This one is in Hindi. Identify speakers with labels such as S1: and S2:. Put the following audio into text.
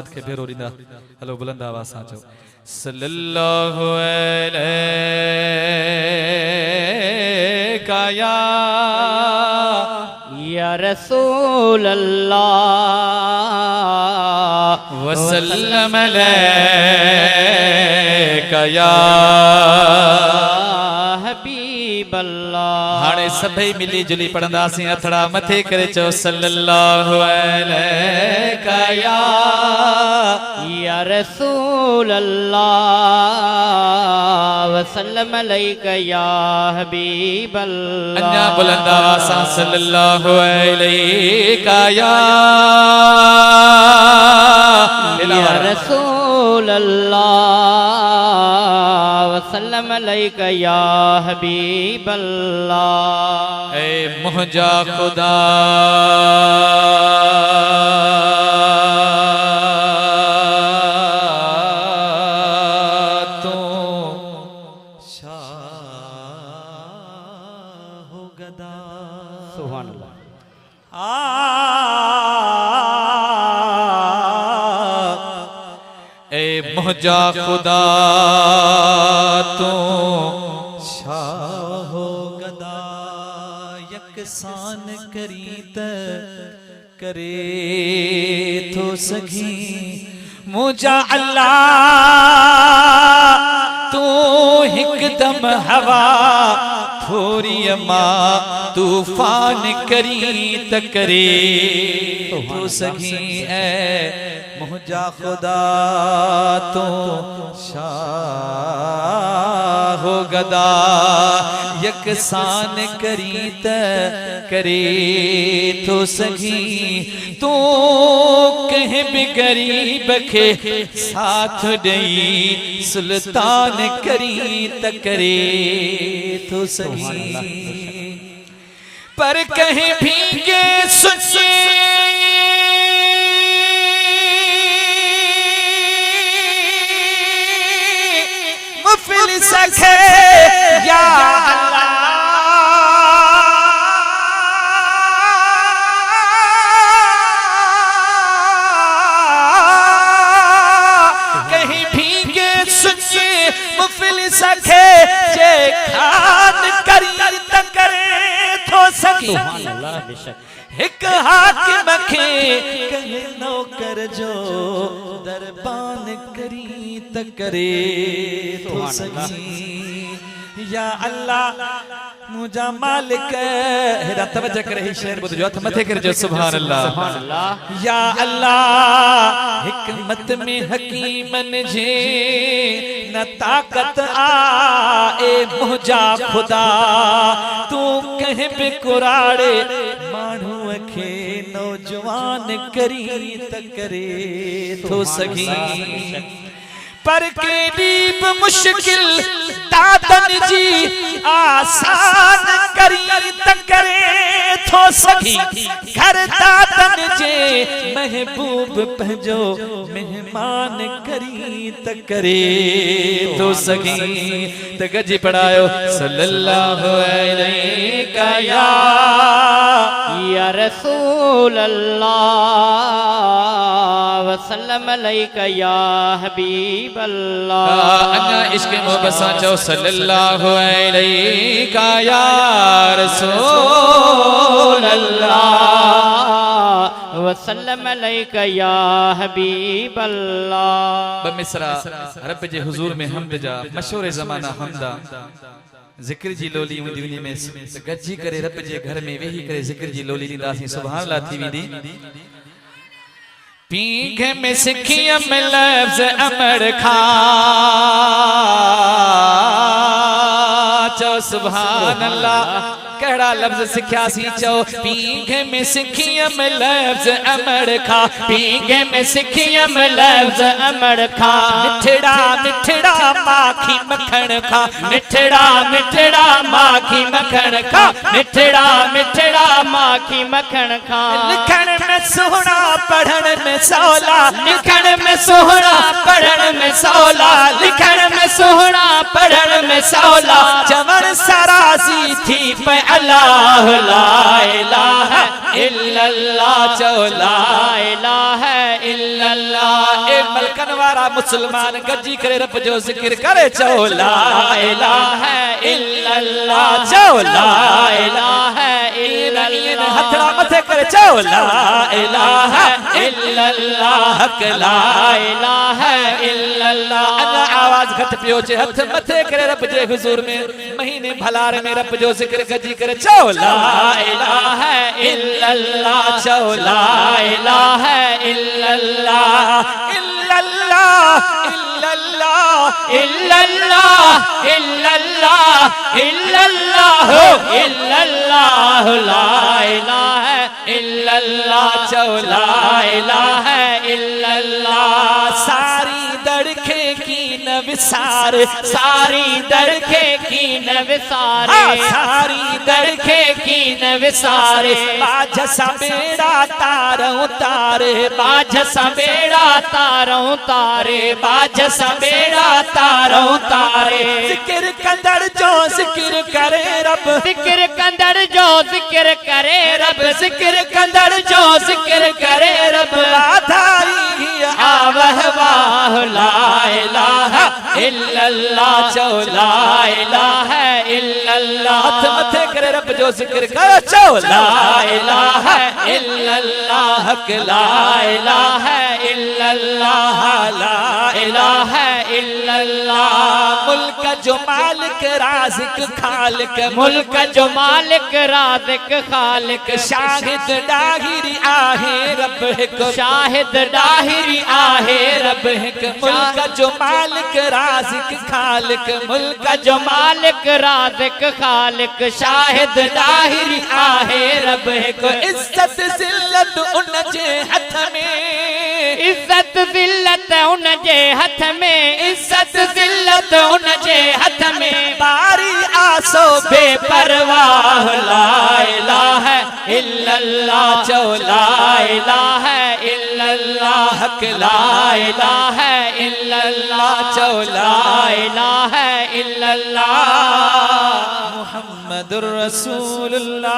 S1: के बेरोरीदा हलो बुलंद आवाज सां चओ सल्लल्लाहु अलैका
S2: या रसूल अल्लाह
S1: वसल्लम अलैका या
S2: हबीब अल्लाह।
S1: हाणे सभई मिली जुली पढ़ंदासीं अथड़ा मथे करे चओ सल्लल्लाहु अलैका या
S2: रसूल अल्लाह वसल्लम अलैका या हबीब अल्लाह।
S1: अन्या बुलंद आवाज सां सल्लल्लाहु अलैका या
S2: रसूल अल्लाह वसल्लम अलैका या हबीब अल्लाह।
S1: ऐ मुंहिंजा खुदा तू शाह गदा
S2: सुभान अल्लाह।
S1: ऐ मुंहिंजा खुदा तू शाह गदा यकसान करी त करे थो सघी मुंहिंजा अल्लाह तू हिकदम हवा थोरी मां तूफान करी त करे थो सघी ऐ मुंहिंजा खुदा तू शाह गदा यकसान करी त करे थो सघी तू कंहिं बि गरीब खे साथ ॾेई सुल्तान करी त करे थो सघी पर कहीं भीगे सुचे मुफिल सखे या अल्लाह कहीं भीगे सुचे मुफिल सखे जे खान करी त करे थो सघी हिक हाकिम खे कहे नौकर जो दरबान करी त करे थो सघी या अल्लाह मुंहिंजा मालिक हेरा तवज्जो करे ही शेर ॿुधजो हथ मथे करे जो सुभान अल्लाह या अल्लाह हिकमत में हकीमन जे न ताकत आ ए मुंहिंजा खुदा तू कंहिं बि कुराड़े माण्हूअ खे नौजवान करी त करे थो सघी पर केॾी बि मुश्किल दादन जी आसान करी त करे थो सघी घर दादन जे महबूब पंहिंजो मेहमान करी त करे थो सघी त गजी पढ़ायो सल्लल्लाहु अलैका या
S2: रसूल अल्लाह वसल्लम अलैका या हबीब अल्लाह।
S1: अन्ना इश्क मोहब्बत सां चओ सल्लल्लाहु अलैका या रसूल
S2: अल्लाह वसल्लम अलैका या हबीब अल्लाह।
S1: बमिसरा रब जे हुजूर में हमद जा मशहूर ज़माना हमदा ज़िक्र जी लोली हूंदी उन में गजी करे रब जे घर में वेही करे ज़िक्र जी लोली ॾींदासीं सुभान अल्लाह थी वेंदी पींघ में सिखियम लफ्ज़ अमर खा चो सुभान अल्लाह कड़ा लफ्ज़ सिखियासी चो पींघ में सिखियम लफ्ज़ अमर खा पींघ में सिखियम लफ्ज़ अमर खा मिठड़ा मिठड़ा माखी मखण खा मिठड़ा मिठड़ा माखी मखण खा मिठड़ा मिठड़ा माखी मखण खा लिखण में सोहना पढ़ण में सौला लिखण में सोहना पढ़ण में सौला लिखण में सोहना पढ़ण में सौला चवण सरासी थी पे अल्लाह ला इलाहा इल्लल्लाह चो ला इलाहा इल्लल्लाह मलकन वारा मुसलमान गजी करे रब जो जिक्र करे चो ला इलाहा इल्लल्लाह चो ला इलाहा इल्लल्लाह हथड़ा मथे करे चो ला इलाहा इल्लल्लाह ला इलाहा इल्लल्लाह अना आवाज घट पियो चे हथ मथे करे रब जे हुजूर में महीने भलार में रब जो जिक्र गजी करे चो ला इलाहा इल्लल्लाह चो ला इलाहा इल्लल्लाह इल्लल्लाह इल्लल्लाह इल्लल्लाह इल्लल्लाह इल्लल्लाह इल्लल्लाह ला इलाहा इल्लल्लाह चो ला इलाहा इल्लल्लाह सारी दड़खे की नविसार सारी दड़खे की नविसार सारी दड़खे की नविसार बाझ सबेड़ा तारों तारे बाझ सबेड़ा तारों तारे बाझ सबेड़ा तारों तारे जिक्र कंदड़ जो जिक्र करे रब जिक्र कंदड़ जो जिक्र करे रब जिक्र कंदड़ जो जिक्र करे रब आधारी आवह वाह ला इलाहा इल्लल्लाह चो ला इलाहा इल्लल्लाह हथ मथे करे रब जो जिक्र करे चो ला इलाहा इल्लल्लाह ला इलाहा इल्लल्लाह ला इलाहा इल्लल्लाह मुल्क जो मालिक राज़िक खालिक मुल्क जो मालिक राज़िक खालिक शाहिद डाहिरी आहे रब हिक शाहिद डाहिरी आहे रब हिक मुल्क जो मालिक राज़िक खालिक मुल्क जो मालिक राज़िक खालिक शाहिद डाहिरी आहे रब हिक इज्जत ज़िल्लत उन जे हथ में इज्जत ज़िल्लत उन जे हथ में इज्जत ज़िल्लत उन जे हथ में बारी आसो बेपरवाह ला इलाहा इल्लल्लाह चो ला इलाहा इल्लल्लाह ला इलाहा इल्लल्लाह चो ला इलाहा इल्लल्लाह मुहम्मदुर रसूलुल्लाह